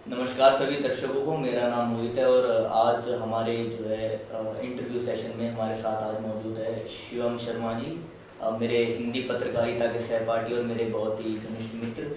नमस्कार सभी दर्शकों को। मेरा नाम मोहित है और आज हमारे जो है इंटरव्यू सेशन में हमारे साथ आज मौजूद है शिवम शर्मा जी, मेरे हिंदी पत्रकारिता के सहपाठी और मेरे बहुत ही घनिष्ठ मित्र।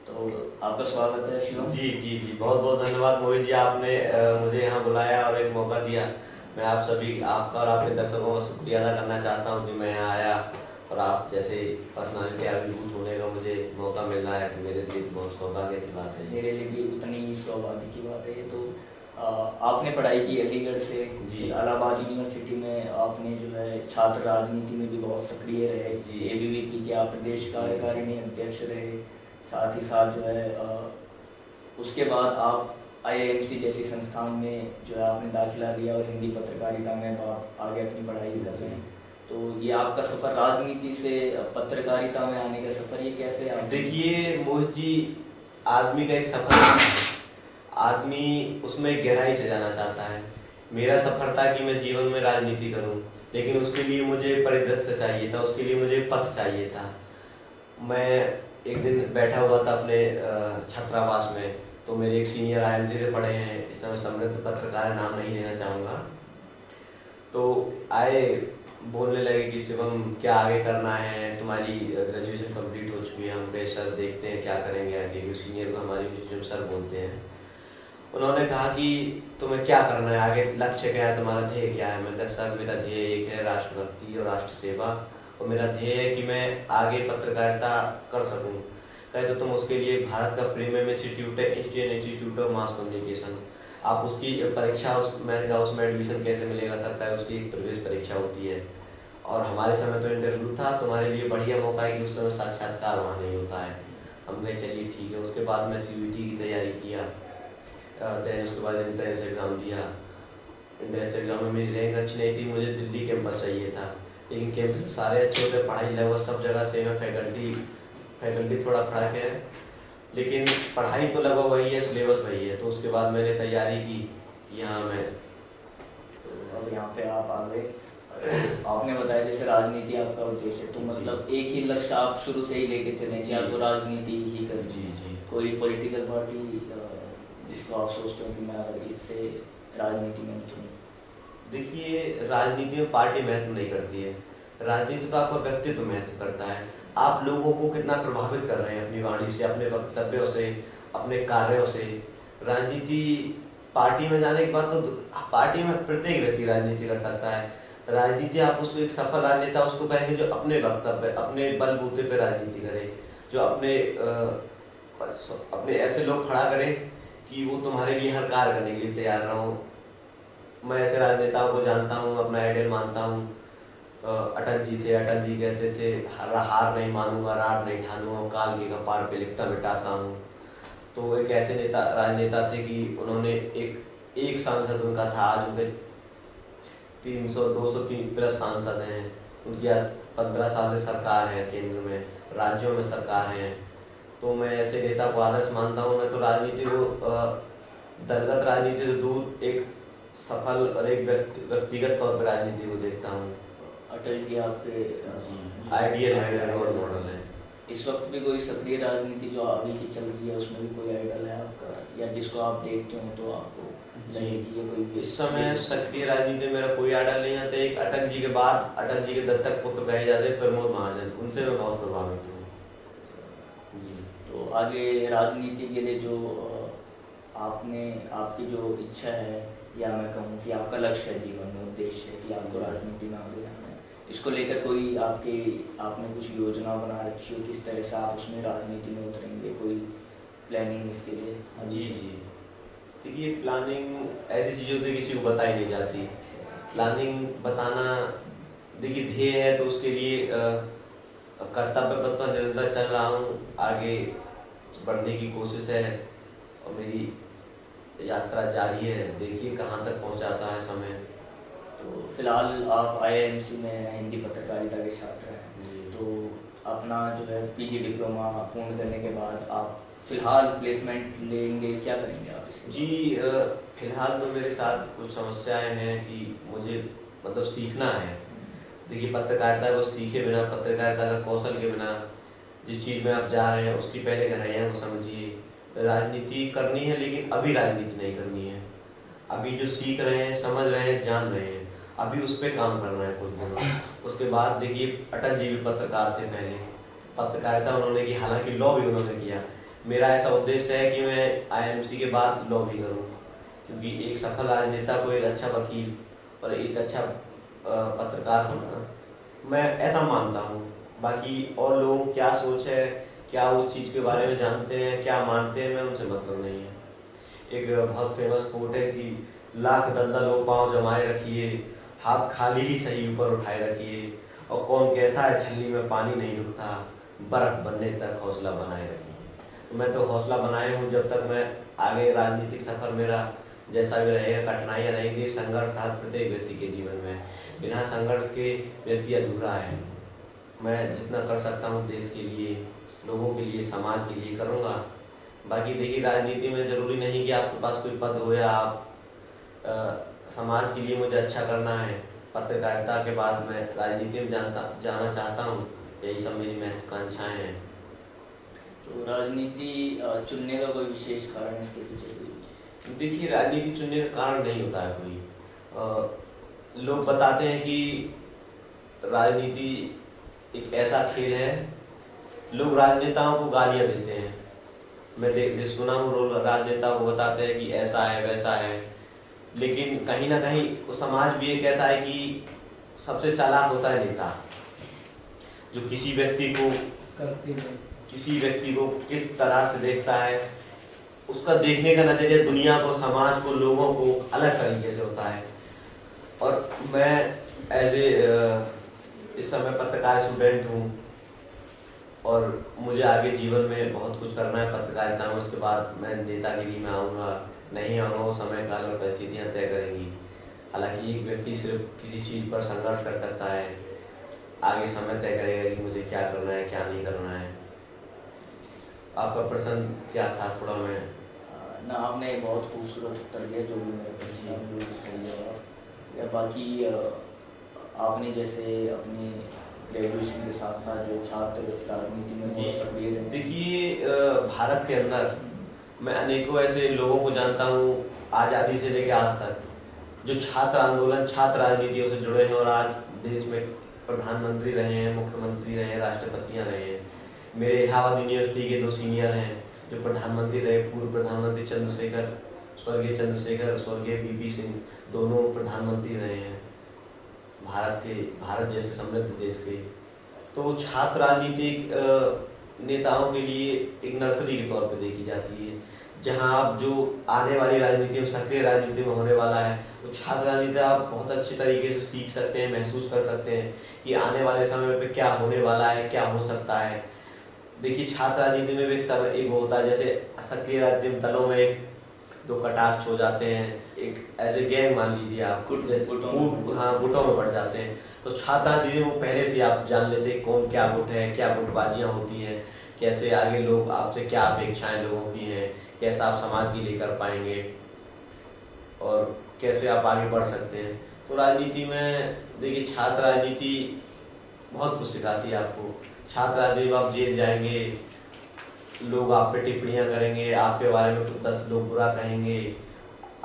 तो आपका स्वागत है शिवम। जी जी जी, बहुत बहुत धन्यवाद मोहित जी, आपने मुझे यहाँ बुलाया और एक मौका दिया। मैं आप सभी आपका और आपके दर्शकों का शुक्रिया अदा करना चाहता हूँ कि मैं यहाँ आया और आप जैसे पर्सनालिटी अभिभूत होने का मुझे मौका मिल रहा है, तो मेरे लिए तो बहुत सौभाग्य की बात है। मेरे लिए भी उतनी ही सौभाग्य की बात है ये तो। आपने पढ़ाई की अलीगढ़ से, जी फिर इलाहाबाद यूनिवर्सिटी में आपने जो है छात्र राजनीति में भी बहुत सक्रिय रहे। जी एबीवीपी के आप प्रदेश जी कार्यकारिणी अध्यक्ष रहे। साथ ही साथ जो है उसके बाद आप आईआईएमसी जैसी संस्थान में जो है आपने दाखिला लिया और हिंदी पत्रकारिता में अब आप आगे अपनी पढ़ाई कर रहे हैं। तो ये आपका सफ़र राजनीति से पत्रकारिता में आने का सफ़र, ये कैसे आप? देखिए मोहित जी, आदमी का एक सफर होता है, आदमी उसमें गहराई से जाना चाहता है। मेरा सफर था कि मैं जीवन में राजनीति करूं, लेकिन उसके लिए मुझे परिदृश्य चाहिए था, उसके लिए मुझे पथ चाहिए था। मैं एक दिन बैठा हुआ था अपने छात्रावास में, तो मेरे एक सीनियर आईएमजी से पढ़े हैं, इस समय समृद्ध पत्रकार है, नाम नहीं लेना चाहूँगा, तो आए, बोलने लगे कि शिवम क्या आगे करना है, तुम्हारी ग्रेजुएशन कंप्लीट हो चुकी है। हम कहे सर देखते हैं क्या करेंगे आगे, क्योंकि सीनियर को हमारी यूनिवर्सिटी में सर बोलते हैं। उन्होंने कहा कि तुम्हें क्या करना है आगे, लक्ष्य क्या है, तुम्हारा ध्येय क्या है। मैं कहा सर मेरा ध्येय एक है राष्ट्रभक्ति और राष्ट्र सेवा, और मेरा ध्येय है कि मैं आगे पत्रकारिता कर सकूं। कहे तो तुम उसके लिए भारत का प्रीमियम इंस्टीट्यूट है, Indian institute of mass communication, आप उसकी परीक्षा, मैंने कहा उसमें एडमिशन कैसे मिलेगा सर, का उसकी एक प्रवेश परीक्षा होती है, और हमारे समय तो इंटरव्यू था, तुम्हारे लिए बढ़िया मौका है कि उस समय साक्षात्कार वहाँ नहीं होता है। हम कहे चलिए ठीक है। उसके बाद मैं सीयूईटी की तैयारी किया, देन उसके बाद एंट्रेंस एग्ज़ाम दिया। एंट्रेंस एग्ज़ाम में मेरी रैंक अच्छी नहीं थी, मुझे दिल्ली कैंपस चाहिए था, लेकिन कैंपस सारे अच्छे होते, पढ़ाई लगभग सब जगह सेम है, फैकल्टी थोड़ा फर्क है, लेकिन पढ़ाई तो लगभग वही है, सिलेबस वही है। तो उसके बाद मैंने तैयारी की यहाँ मैं। तो अब यहाँ पे आप आ गए। आपने बताया जैसे राजनीति आपका उद्देश्य है, तो मतलब एक ही लक्ष्य आप शुरू से ही लेके चले कि आपको राजनीति ही करनी जी है? जी कोई पॉलिटिकल पार्टी जिसको आप सोचते हो कि मैं अगर इससे राजनीति में उतरूँ? देखिए, राजनीति में पार्टी महत्व नहीं करती है, राजनीति तो आपका व्यक्तित्व महत्व करता है। आप लोगों को कितना प्रभावित कर रहे हैं अपनी वाणी से, अपने वक्तव्यों से, अपने कार्यों से। राजनीति, पार्टी में जाने के बाद तो पार्टी में प्रत्येक व्यक्ति राजनीति कर सकता है। राजनीति आप उसको एक सफल राजनेता उसको कहेंगे जो अपने वक्तव्य, अपने बलबूते पे राजनीति करे, जो अपने ऐसे लोग खड़ा करे कि वो तुम्हारे लिए हर कार्य करने के लिए तैयार रहो। मैं ऐसे राजनेताओं को जानता हूँ, अपना आइडियल मानता हूँ। अटल जी थे, अटल जी कहते थे हार नहीं मानूंगा, रार नहीं ठानूंगा, काल के कपार पे लिखता मिटाता हूँ। तो वो एक ऐसे नेता, राजनेता थे कि उन्होंने एक सांसद उनका था, आज उनके 300 203 प्लस सांसद हैं, उनकी आज 15 साल से सरकार है, केंद्र में, राज्यों में सरकार है। तो मैं ऐसे नेता को आदर्श मानता हूँ। मैं तो राजनीति को दलगत राजनीति से दूर एक सफल और एक व्यक्तिगत तौर पर राजनीति को देखता हूँ। अटल जी आपके आइडियल है, रोल मॉडल है। इस वक्त भी कोई सक्रिय राजनीति जो अभी की चल रही है उसमें भी कोई आइडल है आपका, या जिसको आप देखते हो तो आपको लगे कि ये कोई? इस समय सक्रिय राजनीति में मेरा कोई आइडल नहीं आता। एक अटल जी के बाद अटल जी के दत्तक पुत्र कहे जाते हैं प्रमोद महाजन, उनसे मैं बहुत प्रभावित हूँ जी। तो आगे राजनीति के लिए जो आपने, आपकी जो इच्छा है, या मैं कहूँ कि आपका लक्ष्य है जीवन में, उद्देश्य है कि आपको राजनीति में आगे जाना है, इसको लेकर कोई आपने कुछ योजना बना रखी हो, किस तरह से आप उसमें राजनीति में उतरेंगे, कोई प्लानिंग इसके लिए? जी जी, देखिए प्लानिंग ऐसी चीज़ होती है किसी को बताई नहीं जाती। प्लानिंग बताना, देखिए ध्येय है तो उसके लिए कर्तव्य पथ पर निरंतर चल रहा हूँ, आगे बढ़ने की कोशिश है और मेरी यात्रा जारी है। देखिए कहाँ तक पहुँचाता है समय। तो फिलहाल आप आईआईएमसी में हिंदी पत्रकारिता के छात्र हैं, जी तो अपना जो है पीजी डिप्लोमा पूर्ण करने के बाद आप फिलहाल प्लेसमेंट लेंगे, क्या करेंगे आप इसके? जी, फिलहाल तो मेरे साथ कुछ समस्याएं हैं कि मुझे मतलब सीखना है। देखिए पत्रकारिता को सीखे बिना, पत्रकारिता का कौशल के बिना, जिस चीज़ में आप जा रहे हैं उसकी पहले गहराइयाँ को समझिए, राजनीति करनी है, लेकिन अभी राजनीति नहीं करनी है। अभी जो सीख रहे हैं, समझ रहे हैं, जान रहे हैं, अभी उस पर काम करना है कुछ दिनों। उसके बाद देखिए, अटल जी भी पत्रकार थे पहले, पत्रकारिता उन्होंने की, हालांकि लॉ भी उन्होंने किया। मेरा ऐसा उद्देश्य है कि मैं आईएमसी के बाद लॉ भी करूं, क्योंकि एक सफल राजनेता को एक अच्छा वकील और एक अच्छा पत्रकार होना, मैं ऐसा मानता हूं। बाकी और लोगों की क्या सोच है, क्या उस चीज़ के बारे में जानते हैं, क्या मानते हैं, मैं उनसे मतलब नहीं है। एक बहुत फेमस कोट है कि लाख दलदल हो पाँव जमाए रखिए, हाथ खाली ही सही ऊपर उठाए रखिए, और कौन कहता है छलनी में पानी नहीं रुकता, बर्फ बनने तक हौसला बनाए रखिए। तो मैं तो हौसला बनाए हूँ, जब तक मैं आगे राजनीतिक सफर मेरा जैसा भी रहेगा, कठिनाइयाँ रहेंगी, संघर्ष हर प्रत्येक व्यक्ति के जीवन में, बिना संघर्ष के व्यक्ति अधूरा है। मैं जितना कर सकता हूँ देश के लिए, लोगों के लिए, समाज के लिए करूँगा। बाकी देखिए, राजनीति में ज़रूरी नहीं कि आपके पास कोई पद हो, या आप समाज के लिए मुझे अच्छा करना है। पत्रकारिता के बाद मैं राजनीति में जाना चाहता हूँ, यही सब मेरी महत्वाकांक्षाएँ हैं। तो राजनीति चुनने का कोई विशेष कारण इसके पीछे कोई? देखिए, राजनीति चुनने का कारण नहीं होता है कोई। लोग बताते हैं कि राजनीति एक ऐसा खेल है, लोग राजनेताओं को गालियाँ देते हैं। मैं सुना हूँ, लोग राजनेताओं को बताते हैं कि ऐसा है वैसा है, लेकिन कहीं ना कहीं वो समाज भी ये कहता है कि सबसे चालाक होता है नेता, जो किसी व्यक्ति को किस तरह से देखता है, उसका देखने का नजरिया दुनिया को, समाज को, लोगों को अलग तरीके से होता है। और मैं इस समय पत्रकार स्टूडेंट हूँ, और मुझे आगे जीवन में बहुत कुछ करना है पत्रकारिता में। उसके बाद मैं नेतागिरी में आऊँगा, नहीं आऊँगा, वो समय काल और परिस्थितियाँ तय करेंगी। हालांकि एक व्यक्ति सिर्फ किसी चीज़ पर संघर्ष कर सकता है, आगे समय तय करेगा कि मुझे क्या करना है, क्या नहीं करना है। आपका प्रश्न क्या था? थोड़ा मैं ना, आपने बहुत खूबसूरत उत्तर दिया, जो भी मेरे प्रश्न है वो सही जवाब। या बाकी आपने जैसे अपनी ग्रेजुएशन के साथ साथ जो छात्र राजनीति में बहुत सक्रिय रहे। देखिए, भारत के अंदर मैं अनेकों ऐसे लोगों को जानता हूँ, आज़ादी से लेकर आज तक, जो छात्र आंदोलन, छात्र राजनीतियों से जुड़े हैं, और आज देश में प्रधानमंत्री रहे हैं, मुख्यमंत्री रहे हैं, राष्ट्रपतियाँ रहे हैं। मेरे इलाहाबाद यूनिवर्सिटी के 2 सीनियर हैं जो प्रधानमंत्री रहे, पूर्व प्रधानमंत्री चंद्रशेखर, स्वर्गीय चंद्रशेखर, स्वर्गीय वीपी सिंह, दोनों प्रधानमंत्री रहे हैं भारत जैसे समृद्ध देश के। तो छात्र राजनीतिक नेताओं के लिए एक नर्सरी के तौर पे देखी जाती है, जहां आप जो आने वाली राजनीति में, सक्रिय राजनीति में होने वाला है, वो छात्र राजनीति आप बहुत अच्छे तरीके से सीख सकते हैं, महसूस कर सकते हैं कि आने वाले समय पे क्या होने वाला है, क्या हो सकता है। देखिए, छात्र राजनीति में भी एक होता है, जैसे सक्रिय राजनीतिक दलों में एक दो कटाक्ष हो जाते हैं, एक ऐसे गैंग मान लीजिए आप, गुटों में बढ़ जाते हैं। तो छात्र राजनीति वो पहले से आप जान लेते हैं कौन क्या गुट है, क्या गुटबाजियाँ होती हैं, कैसे आगे लोग आपसे क्या अपेक्षाएं लोगों की हैं, कैसा आप समाज के लिए कर पाएंगे, और कैसे आप आगे बढ़ सकते हैं। तो राजनीति में देखिए, छात्र राजनीति बहुत कुछ सिखाती है आपको। छात्र राजनीति में आप जेल जाएंगे, लोग आप पे टिप्पणियां करेंगे, आपके बारे में कुछ 10 लोग बुरा कहेंगे,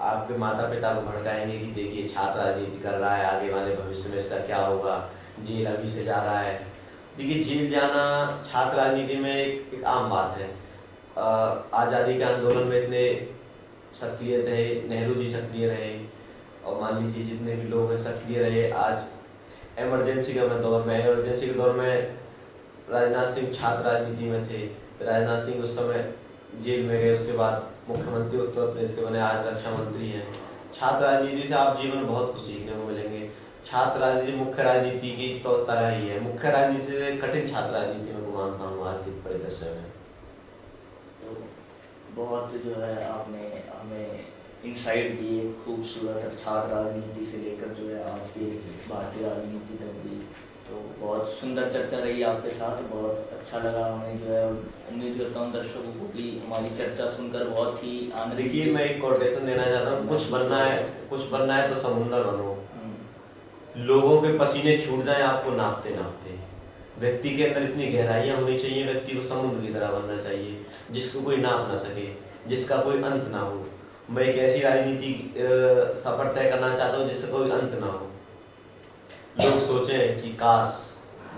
आपके माता पिता को भड़काएंगे कि देखिए छात्र राजनीति कर रहा है, आगे वाले भविष्य में इसका क्या होगा, जेल अभी से जा रहा है। देखिए, जेल जाना छात्र राजनीति में एक आम बात है। आज़ादी के आंदोलन में इतने सक्रिय रहे, नेहरू जी सक्रिय रहे, और मान लीजिए जितने भी लोग हैं सक्रिय रहे। आज इमरजेंसी के दौर में राजनाथ सिंह छात्र राजनीति में थे। राजनाथ सिंह उस समय जेल में गए, उसके बाद मुख्यमंत्री उत्तर प्रदेश के बने, आज रक्षा मंत्री हैं। छात्र राजनीति से आप जीवन में बहुत कुछ सीखने को मिलेंगे। छात्र राजनीति मुख्य राजनीति की तो तरह ही है, मुख्य राजनीति से कठिन छात्र राजनीति में मानता हूँ आज के परिदृश्य में। तो बहुत जो है आपने हमें इंसाइट दिए खूबसूरत, छात्र राजनीति से लेकर जो है आज की भारतीय राजनीति तक भी। तो बहुत सुंदर चर्चा रही आपके साथ, बहुत अच्छा लगा हमें जो है। उम्मीद करता हूँ दर्शकों को भी हमारी चर्चा सुनकर बहुत ही आनंद। देखिए, मैं एक कोटेशन देना चाहता हूँ, कुछ बनना है तो समुंदर बनो। लोगों के पसीने छूट जाए आपको नापते नापते। व्यक्ति के अंदर इतनी गहराइयाँ होनी चाहिए, व्यक्ति को समुद्र की तरह बनना चाहिए। जिसको कोई ना अपना सके, जिसका कोई अंत ना हो। मैं एक ऐसी राजनीति सफर तय करना चाहता हूँ जिसका कोई अंत ना हो। लोग सोचें कि काश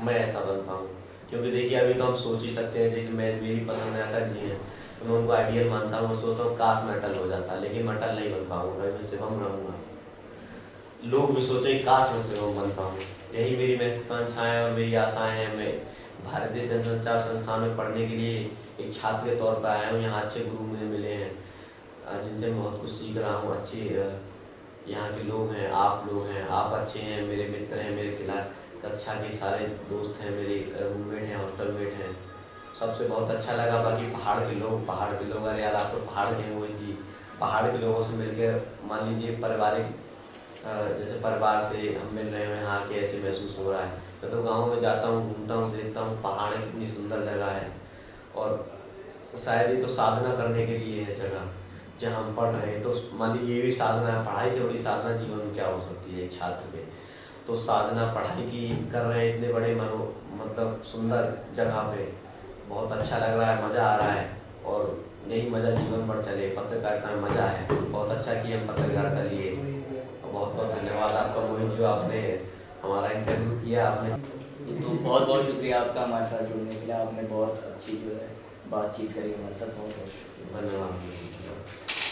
मैं ऐसा बन पाऊँ, क्योंकि देखिए अभी तो हम सोच ही सकते हैं। जैसे मैं, मेरी पसंद है अटल जी हैं, तो मैं उनको आइडियल मानता हूँ। मैं सोचता हूँ काश मैं अटल हो जाता, लेकिन मैं अटल नहीं बन पाऊँगा, मैं शिवम रहूँगा। लोग भी सोचें काश मैं शिवम बन पाऊँ। यही मेरी महत्वाकांक्षाएं और मेरी आशाएं हैं। मैं भारतीय जनसंचार संस्थान में पढ़ने के लिए एक छात्र के तौर पर आया हूँ। यहाँ अच्छे गुरु मुझे मिले हैं, जिनसे मैं बहुत कुछ सीख रहा हूँ। अच्छे यहाँ के लोग हैं, आप लोग हैं, आप अच्छे हैं, मेरे मित्र हैं, मेरे खिलाफ कक्षा के सारे दोस्त हैं, मेरे रूममेट हैं, हॉस्टलमेट हैं। सबसे बहुत अच्छा लगा। बाकी पहाड़ के लोग, अरे यार आप तो पहाड़ के हैं मोहित जी। पहाड़ के लोगों से मिलकर, मान लीजिए पारिवारिक, जैसे परिवार से हम मिल रहे हैं यहाँ के, ऐसे महसूस हो रहा है। मैं तो गाँव में जाता हूँ, घूमता हूँ, देखता हूँ पहाड़ कितनी सुंदर जगह है। और शायद ये तो साधना करने के लिए है जगह जहाँ हम पढ़ रहे हैं। तो मान लीजिए ये भी साधना है। पढ़ाई से बड़ी साधना जीवन में क्या हो सकती है एक छात्र के। तो साधना पढ़ाई की कर रहे हैं इतने बड़े मतलब सुंदर जगह पे। बहुत अच्छा लग रहा है, मज़ा आ रहा है। और यही मज़ा जीवन भर चले। पत्रकारिता में मज़ा है, बहुत अच्छा कि हम पत्रकारिता लिए। बहुत बहुत धन्यवाद आपका मोहित, जो आपने हमारा इंटरव्यू किया। आपने तो बहुत बहुत शुक्रिया आपका हमारे साथ जुड़ने के लिए। आपने बहुत अच्छी जो है बातचीत करी हमारे साथ, बहुत बहुत शुक्रिया। धन्यवाद।